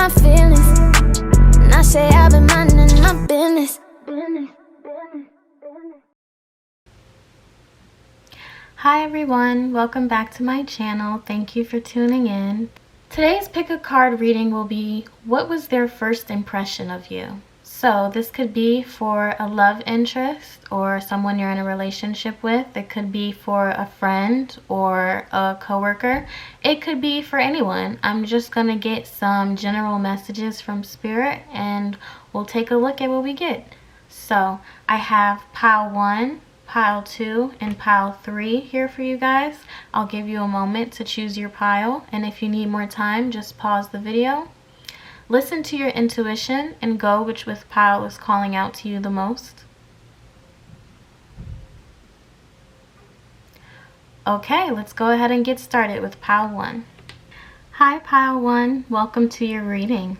my feelings. And I say I've been minding my business. Hi everyone, welcome back to my channel. Thank you for tuning in. Today's pick a card reading will be, what was their first impression of you? So this could be for a love interest or someone you're in a relationship with. It could be for a friend or a coworker. It could be for anyone. I'm just gonna get some general messages from Spirit and we'll take a look at what we get. So I have pile 1, pile 2, and pile 3 here for you guys. I'll give you a moment to choose your pile, and if you need more time, just pause the video. Listen to your intuition and go which pile is calling out to you the most. Okay, let's go ahead and get started with pile 1. Hi pile 1, welcome to your reading.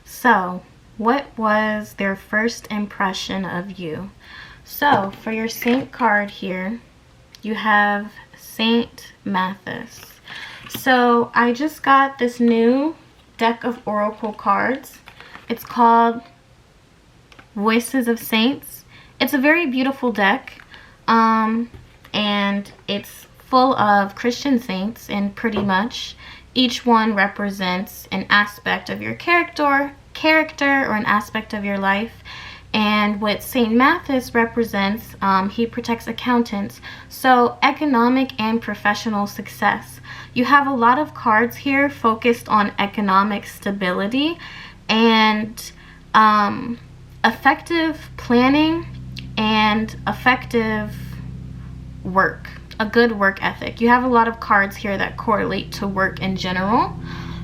So, what was their first impression of you? So, for your Saint card here, you have Saint Mathis. So, I just got this new deck of oracle cards. It's called Voices of Saints. It's a very beautiful deck, and it's full of Christian saints, and pretty much each one represents an aspect of your character or an aspect of your life. And what Saint Mathis represents, he protects accountants, so economic and professional success. You have a lot of cards here focused on economic stability and effective planning and effective work, a good work ethic. You have a lot of cards here that correlate to work in general.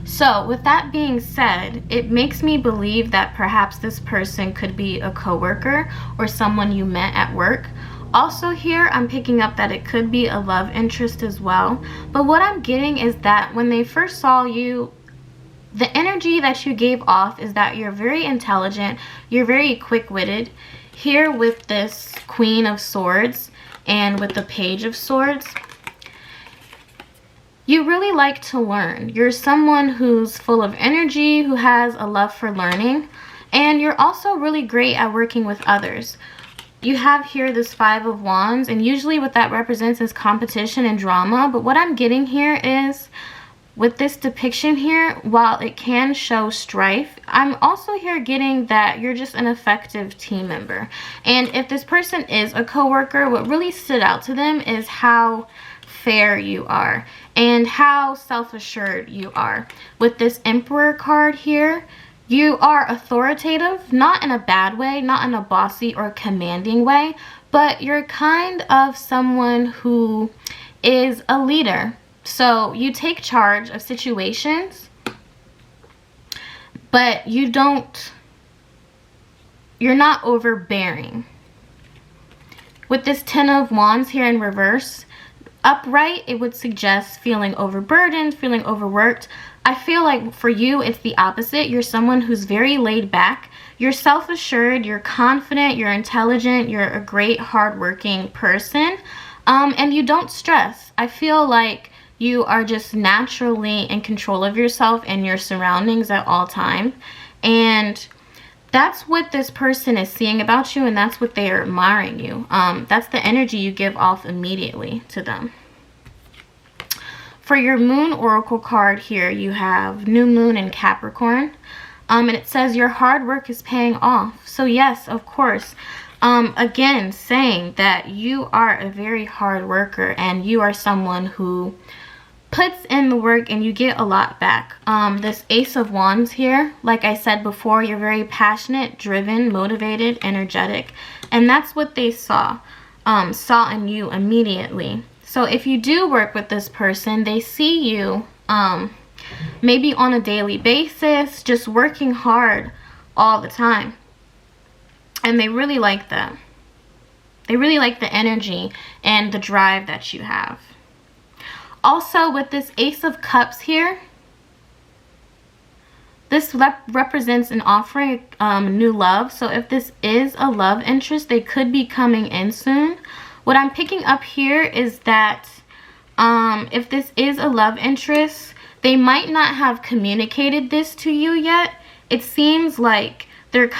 So with that being said, it makes me believe that perhaps this person could be a coworker or someone you met at work. Also here, I'm picking up that it could be a love interest as well. But what I'm getting is that when they first saw you, the energy that you gave off is that you're very intelligent, you're very quick-witted. Here with this Queen of Swords and with the Page of Swords, you really like to learn. You're someone who's full of energy, who has a love for learning, and you're also really great at working with others. You have here this 5 of Wands, and usually what that represents is competition and drama, but what I'm getting here is, with this depiction here, while it can show strife, I'm also here getting that you're just an effective team member. And if this person is a coworker, what really stood out to them is how fair you are and how self-assured you are. With this Emperor card here, you are authoritative, not in a bad way, not in a bossy or commanding way, but you're kind of someone who is a leader. So you take charge of situations, but you're not overbearing. With this 10 of Wands here in reverse, upright, it would suggest feeling overburdened, feeling overworked. I feel like for you, it's the opposite. You're someone who's very laid back. You're self-assured, you're confident, you're intelligent, you're a great hardworking person, and you don't stress. I feel like you are just naturally in control of yourself and your surroundings at all times. And that's what this person is seeing about you, and that's what they're admiring you. That's the energy you give off immediately to them. For your Moon Oracle card here, you have New Moon in Capricorn. And it says your hard work is paying off. So yes, of course. Again, saying that you are a very hard worker and you are someone who puts in the work and you get a lot back. This Ace of Wands here, like I said before, you're very passionate, driven, motivated, energetic, and that's what they saw in you immediately. So if you do work with this person, they see you maybe on a daily basis, just working hard all the time, and they really like that. They really like the energy and the drive that you have. Also, with this Ace of Cups here, this represents an offering new love. So if this is a love interest, they could be coming in soon. What I'm picking up here is that if this is a love interest, they might not have communicated this to you yet. it seems like they're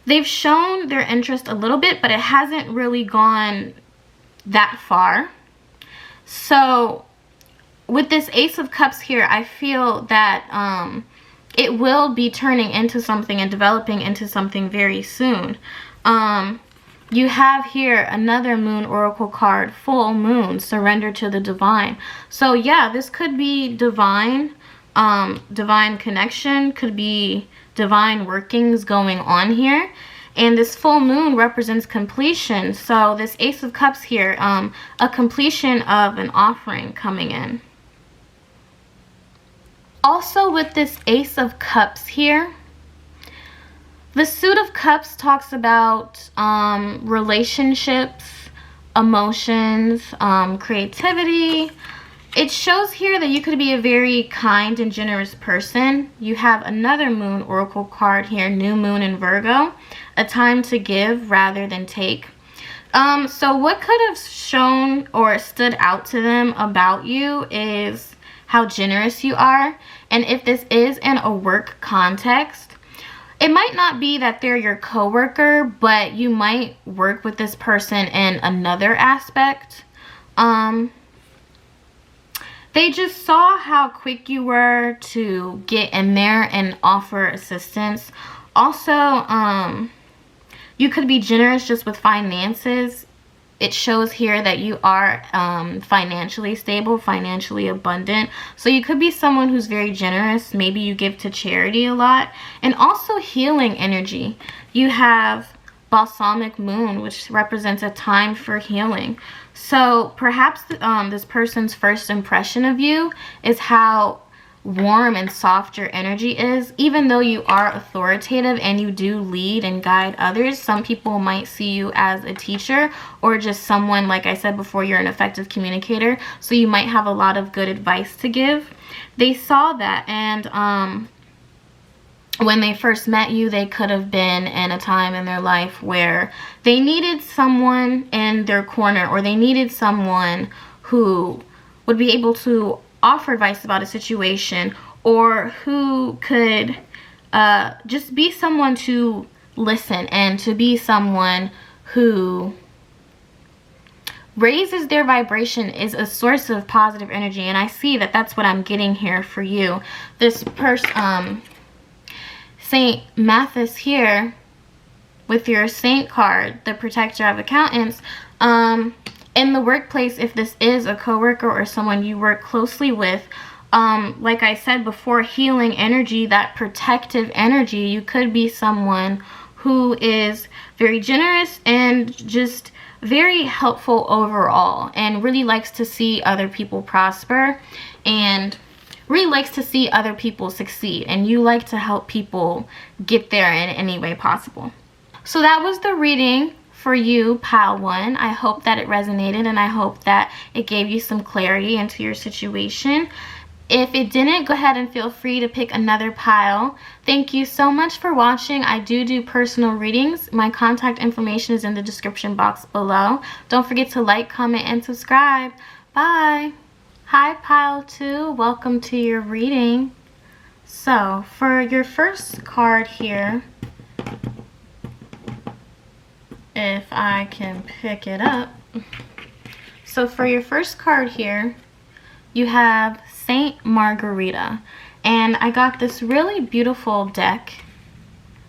they've shown their interest a little bit, but it hasn't really gone that far. So with this Ace of Cups here, I feel that it will be turning into something and developing into something very soon. You have here another Moon Oracle card, Full Moon, Surrender to the Divine. So yeah, this could be divine, divine connection, could be divine workings going on here. And this full moon represents completion. So this Ace of Cups here, a completion of an offering coming in. Also with this Ace of Cups here, the Suit of Cups talks about relationships, emotions, creativity. It shows here that you could be a very kind and generous person. You have another Moon Oracle card here, New Moon in Virgo, a time to give rather than take. So what could have shown or stood out to them about you is how generous you are. And if this is in a work context, it might not be that they're your coworker, but you might work with this person in another aspect. They just saw how quick you were to get in there and offer assistance. Also, you could be generous just with finances. It shows here that you are financially stable, financially abundant. So you could be someone who's very generous. Maybe you give to charity a lot. And also healing energy. You have Balsamic Moon, which represents a time for healing. So perhaps this person's first impression of you is how warm and soft your energy is. Even though you are authoritative and you do lead and guide others, some people might see you as a teacher or just someone, like I said before, you're an effective communicator. So you might have a lot of good advice to give. They saw that, and when they first met you, they could have been in a time in their life where they needed someone in their corner, or they needed someone who would be able to offer advice about a situation, or who could just be someone to listen and to be someone who raises their vibration, is a source of positive energy. And I see that that's what I'm getting here for you. This person, Saint Mathis here, with your Saint card, the protector of accountants, in the workplace, if this is a coworker or someone you work closely with, like I said before, healing energy, that protective energy, you could be someone who is very generous and just very helpful overall, and really likes to see other people prosper, and really likes to see other people succeed, and you like to help people get there in any way possible. So that was the reading for you, pile 1. I hope that it resonated, and I hope that it gave you some clarity into your situation. If it didn't, go ahead and feel free to pick another pile. Thank you so much for watching. I do personal readings. My contact information is in the description box below. Don't forget to like, comment, and subscribe. Bye. Hi, pile 2. Welcome to your reading. So, for your first card here, if I can pick it up. So for your first card here, you have Saint Margarita. And I got this really beautiful deck.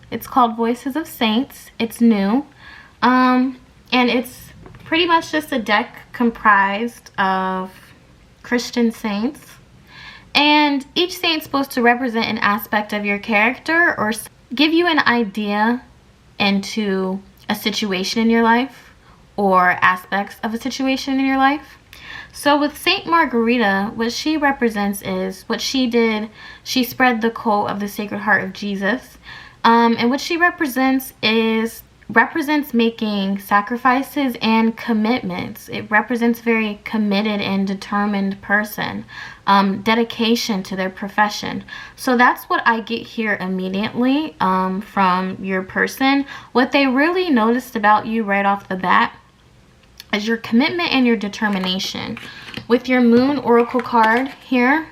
It's called Voices of Saints. It's new. And it's pretty much just a deck comprised of Christian saints. And each saint's supposed to represent an aspect of your character or give you an idea into a situation in your life or aspects of a situation in your life. So with Saint Margarita, what she represents is what she did. She spread the quote of the Sacred Heart of Jesus. And what she represents making sacrifices and commitments. It represents very committed and determined person. Dedication to their profession. So that's what I get here immediately from your person. What they really noticed about you right off the bat is your commitment and your determination. With your Moon Oracle card here,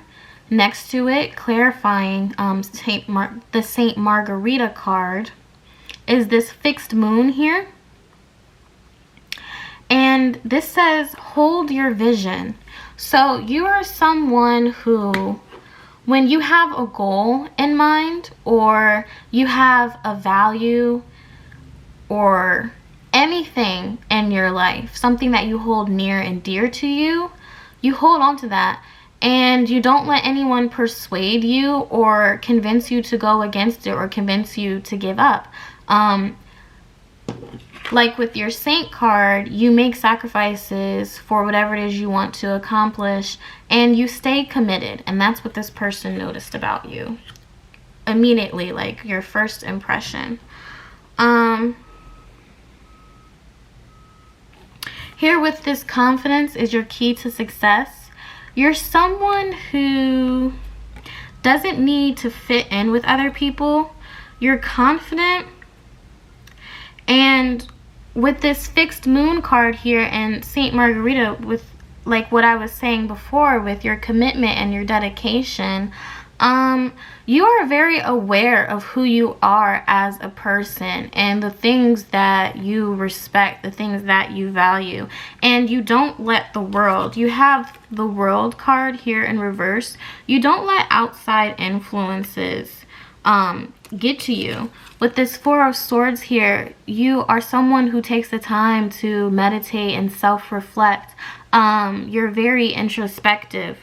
next to it, clarifying the Saint Margarita card, is this fixed moon here. And this says, hold your vision. So you are someone who, when you have a goal in mind, or you have a value, or anything in your life, something that you hold near and dear to you, you hold on to that. And you don't let anyone persuade you or convince you to go against it or convince you to give up. Like with your Saint card, you make sacrifices for whatever it is you want to accomplish, and you stay committed. And that's what this person noticed about you immediately, like your first impression. Here with this confidence is your key to success. You're someone who doesn't need to fit in with other people. You're confident. And with this fixed moon card here and Saint Margarita, with like what I was saying before, with your commitment and your dedication, you are very aware of who you are as a person and the things that you respect, the things that you value, and you don't let the world, you have the World card here in reverse, you don't let outside influences get to you. With this Four of Swords here, you are someone who takes the time to meditate and self-reflect. You're very introspective.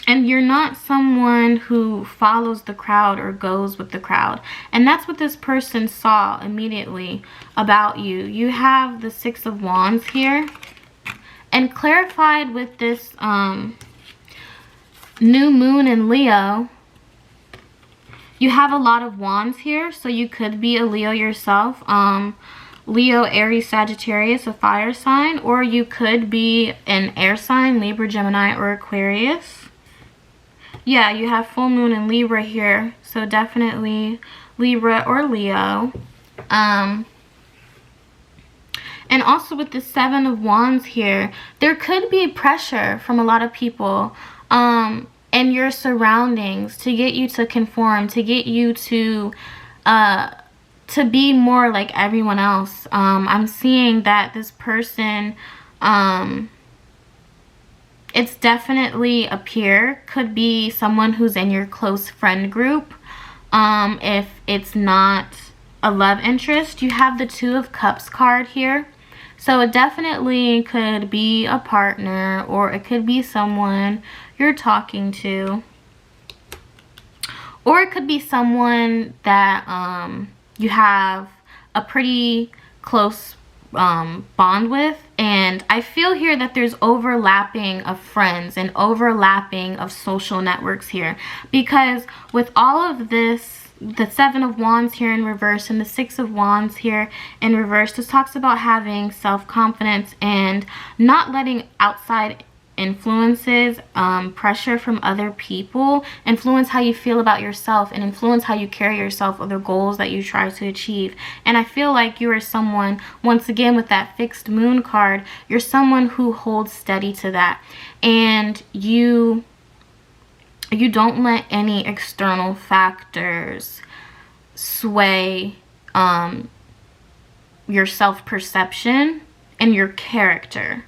And you're not someone who follows the crowd or goes with the crowd. And that's what this person saw immediately about you. You have the Six of Wands here. And clarified with this new moon in Leo, you have a lot of wands here, so you could be a Leo yourself. Leo, Aries, Sagittarius, a fire sign, or you could be an air sign, Libra, Gemini, or Aquarius. Yeah, you have full moon in Libra here, so definitely Libra or Leo. And also with the Seven of Wands here, there could be pressure from a lot of people and your surroundings to get you to conform, to get you to be more like everyone else. I'm seeing that this person, it's definitely a peer, could be someone who's in your close friend group. If it's not a love interest, you have the Two of Cups card here. So it definitely could be a partner, or it could be someone you're talking to, or it could be someone that you have a pretty close bond with. And I feel here that there's overlapping of friends and overlapping of social networks here, because with all of this, the Seven of Wands here in reverse and the Six of Wands here in reverse, this talks about having self-confidence and not letting outside influences, pressure from other people influence how you feel about yourself and influence how you carry yourself or the goals that you try to achieve. And I feel like you are someone, once again with that fixed moon card, you're someone who holds steady to that, and you don't let any external factors sway your self-perception and your character.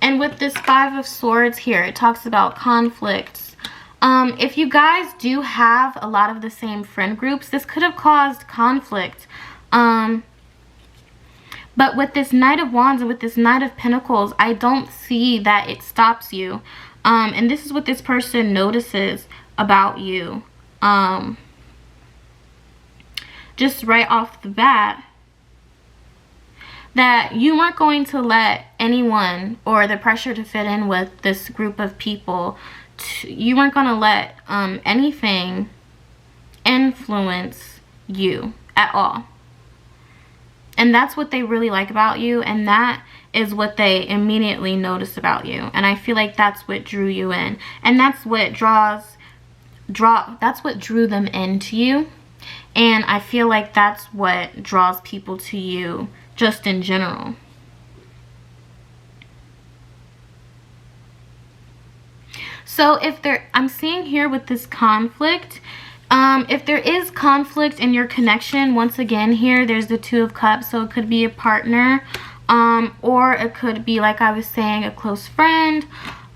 And with this Five of Swords here, it talks about conflicts. If you guys do have a lot of the same friend groups, this could have caused conflict. But with this Knight of Wands and with this Knight of Pentacles, I don't see that it stops you. And this is what this person notices about you. Just right off the bat, that you weren't going to let anyone, or the pressure to fit in with this group of people, you weren't going to let anything influence you at all. And that's what they really like about you, and that is what they immediately notice about you. And I feel like that's what drew you in, and that's what that's what drew them into you. And I feel like that's what draws people to you just in general. So I'm seeing here with this conflict, if there is conflict in your connection, once again here, there's the Two of Cups, so it could be a partner, or it could be, like I was saying, a close friend.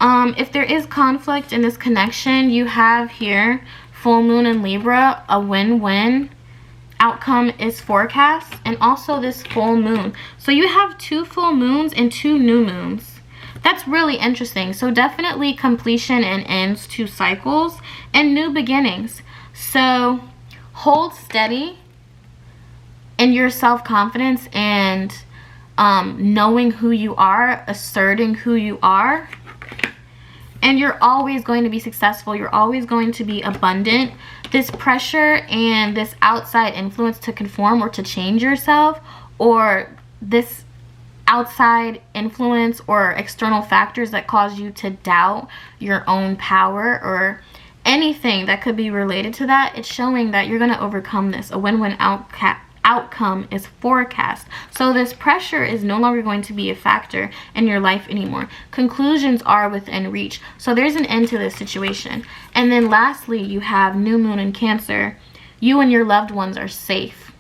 If there is conflict in this connection, you have here full moon in Libra, a win-win. Outcome is forecast, and also this full moon. So you have 2 full moons and 2 new moons. That's really interesting. So definitely completion and ends to cycles and new beginnings. So hold steady in your self-confidence and knowing who you are, asserting who you are. And you're always going to be successful. You're always going to be abundant. This pressure and this outside influence to conform or to change yourself, or this outside influence or external factors that cause you to doubt your own power or anything that could be related to that, it's showing that you're going to overcome this. A win-win outcome is forecast. So this pressure is no longer going to be a factor in your life anymore. Conclusions are within reach. So there's an end to this situation. And then lastly, you have new moon in Cancer. You and your loved ones are safe.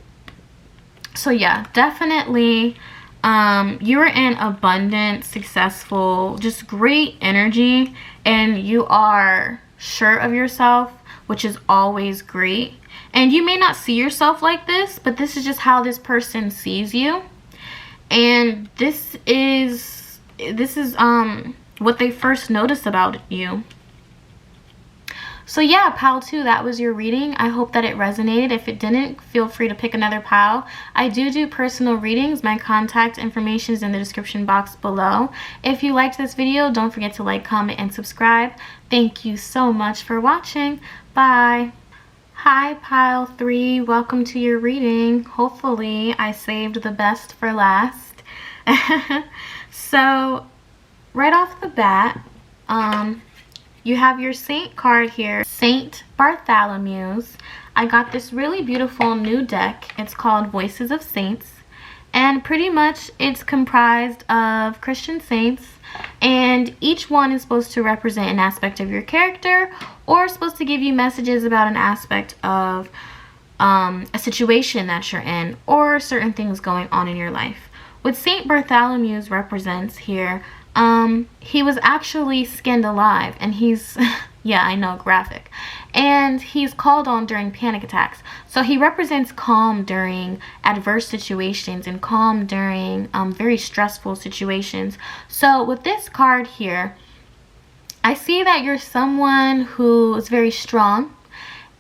So yeah, definitely you're in abundant, successful, just great energy, and you are sure of yourself, which is always great. And you may not see yourself like this, but this is just how this person sees you. And this is what they first notice about you. So yeah, pile 2, that was your reading. I hope that it resonated. If it didn't, feel free to pick another pile. I do personal readings. My contact information is in the description box below. If you liked this video, don't forget to like, comment, and subscribe. Thank you so much for watching. Bye. Hi, pile 3. Welcome to your reading. Hopefully, I saved the best for last. So, right off the bat, you have your Saint card here, Saint Bartholomew's. I got this really beautiful new deck. It's called Voices of Saints. And pretty much it's comprised of Christian saints. And each one is supposed to represent an aspect of your character, or supposed to give you messages about an aspect of a situation that you're in, or certain things going on in your life. What Saint Bartholomew's represents here, he was actually skinned alive, and he's yeah, I know, graphic, and he's called on during panic attacks. So he represents calm during adverse situations and calm during very stressful situations. So with this card here, I see that you're someone who is very strong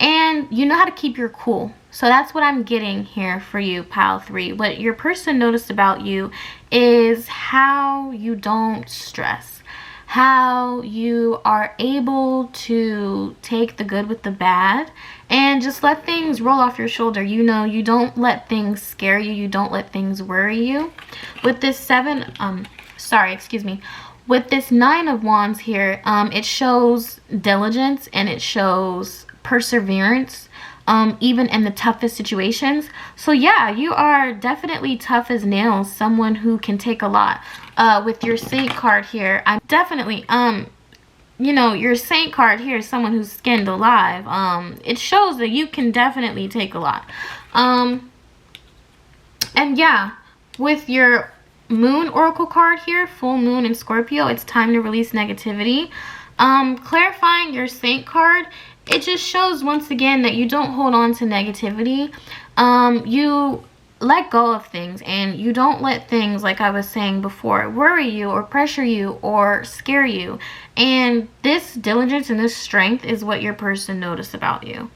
and you know how to keep your cool. So that's what I'm getting here for you, pile 3. What your person noticed about you is how you don't stress, how you are able to take the good with the bad and just let things roll off your shoulder. You know, you don't let things scare you. You don't let things worry you. With this with this 9 of Wands here, it shows diligence and it shows perseverance, even in the toughest situations. So yeah, you are definitely tough as nails, someone who can take a lot. With your Saint card here, I'm definitely, you know, your Saint card here is someone who's skinned alive. It shows that you can definitely take a lot. And yeah, with your Moon Oracle card here, full moon in Scorpio, it's time to release negativity. Clarifying your Saint card, it just shows once again that you don't hold on to negativity. You let go of things, and you don't let things, like I was saying before, worry you or pressure you or scare you. And this diligence and this strength is what your person noticed about you.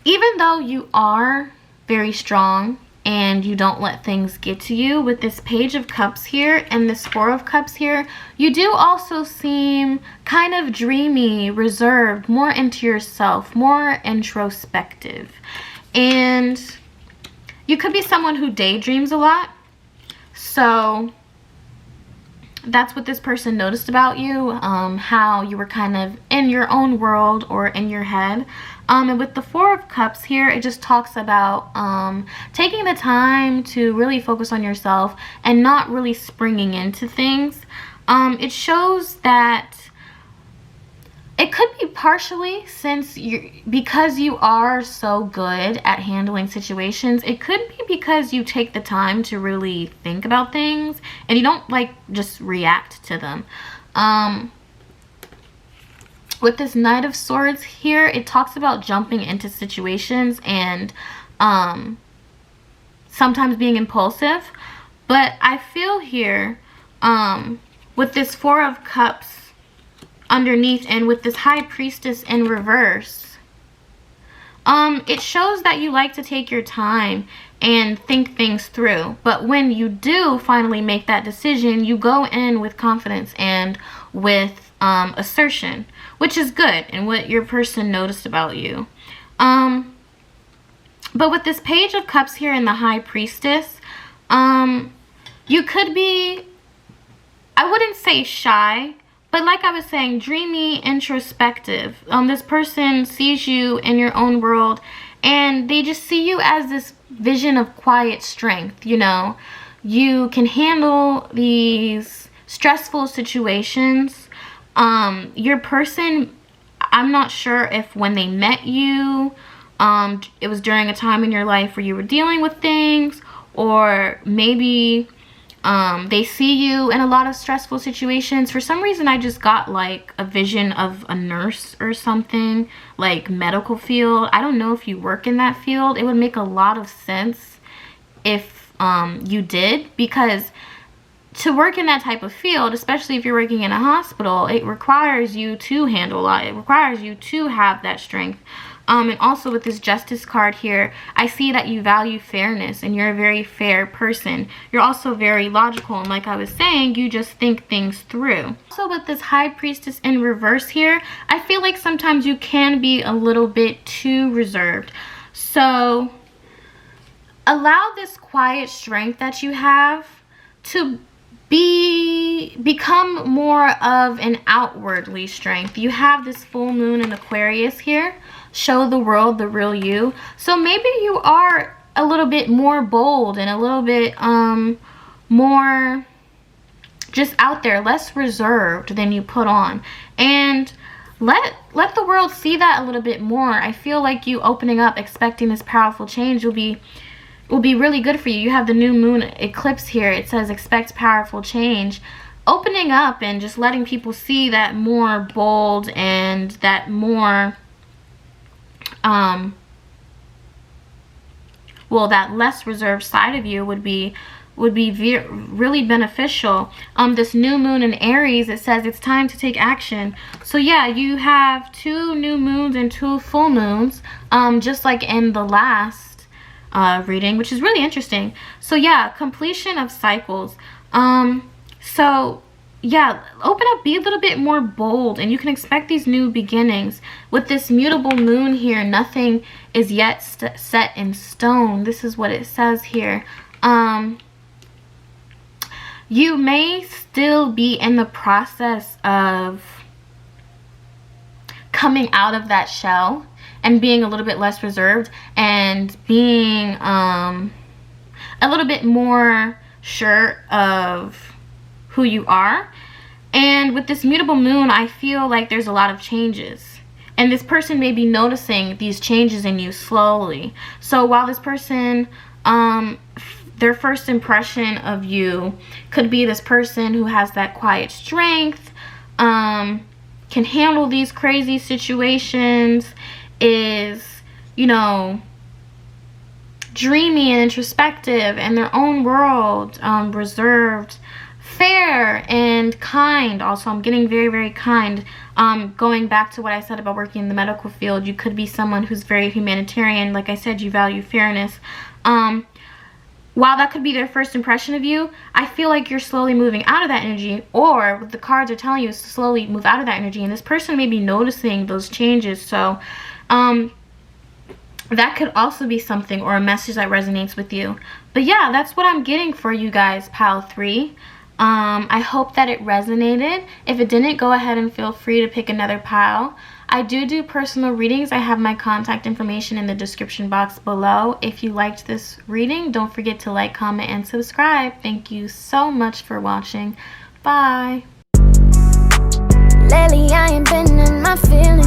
Even though you are very strong and you don't let things get to you, with this Page of Cups here and this 4 of Cups here, you do also seem kind of dreamy, reserved, more into yourself, more introspective. And you could be someone who daydreams a lot. So that's what this person noticed about you, how you were kind of in your own world or in your head. And with the 4 of Cups here, it just talks about taking the time to really focus on yourself and not really springing into things. It shows that it could be partially because you are so good at handling situations. It could be because you take the time to really think about things and you don't like just react to them. With this Knight of Swords here, it talks about jumping into situations and sometimes being impulsive. But I feel here with this Four of Cups underneath and with this High Priestess in reverse, it shows that you like to take your time and think things through. But when you do finally make that decision, you go in with confidence and with assertion, which is good and what your person noticed about you. But with this Page of Cups here and the High Priestess, you could be, I wouldn't say shy, but like I was saying, dreamy, introspective. This person sees you in your own world and they just see you as this vision of quiet strength. You know, you can handle these stressful situations. Your person, I'm not sure if when they met you, it was during a time in your life where you were dealing with things, or maybe they see you in a lot of stressful situations. For some reason, I just got like a vision of a nurse or something, like medical field. I don't know if you work in that field. It would make a lot of sense if you did, because to work in that type of field, especially if you're working in a hospital, it requires you to handle a lot. It requires you to have that strength. And also with this Justice card here, I see that you value fairness and you're a very fair person. You're also very logical, and like I was saying, you just think things through. Also with this High Priestess in reverse here, I feel like sometimes you can be a little bit too reserved. So allow this quiet strength that you have to become more of an outwardly strength. You have this full moon in Aquarius here. Show the world the real you. So maybe you are a little bit more bold and a little bit more just out there, less reserved than you put on. And let the world see that a little bit more. I feel like you opening up, expecting this powerful change will be really good for you. You have the new moon eclipse here. It says expect powerful change. Opening up and just letting people see that more bold and that more that less reserved side of you would be really beneficial. This new moon in Aries, it says it's time to take action. So yeah, you have 2 new moons and 2 full moons, just like in the last reading, which is really interesting. So yeah, completion of cycles. So yeah, open up, be a little bit more bold, and you can expect these new beginnings. With this mutable moon here, nothing is yet set in stone. This is what it says here. You may still be in the process of coming out of that shell and being a little bit less reserved and being a little bit more sure of who you are. And with this mutable moon, I feel like there's a lot of changes, and this person may be noticing these changes in you slowly. So while this person, their first impression of you could be this person who has that quiet strength, can handle these crazy situations, is, you know, dreamy and introspective in their own world, reserved, fair, and kind. Also, I'm getting very, very kind. Going back to what I said about working in the medical field, you could be someone who's very humanitarian. Like I said, you value fairness. While that could be their first impression of you, I feel like you're slowly moving out of that energy, or what the cards are telling you is to slowly move out of that energy, and this person may be noticing those changes. So that could also be something, or a message that resonates with you. But yeah, that's what I'm getting for you guys, pile 3. I hope that it resonated. If it didn't, go ahead and feel free to pick another pile. I do personal readings. I have my contact information in the description box below. If you liked this reading, don't forget to like, comment, and subscribe. Thank you so much for watching. Bye. Lately I ain't been in my feelings.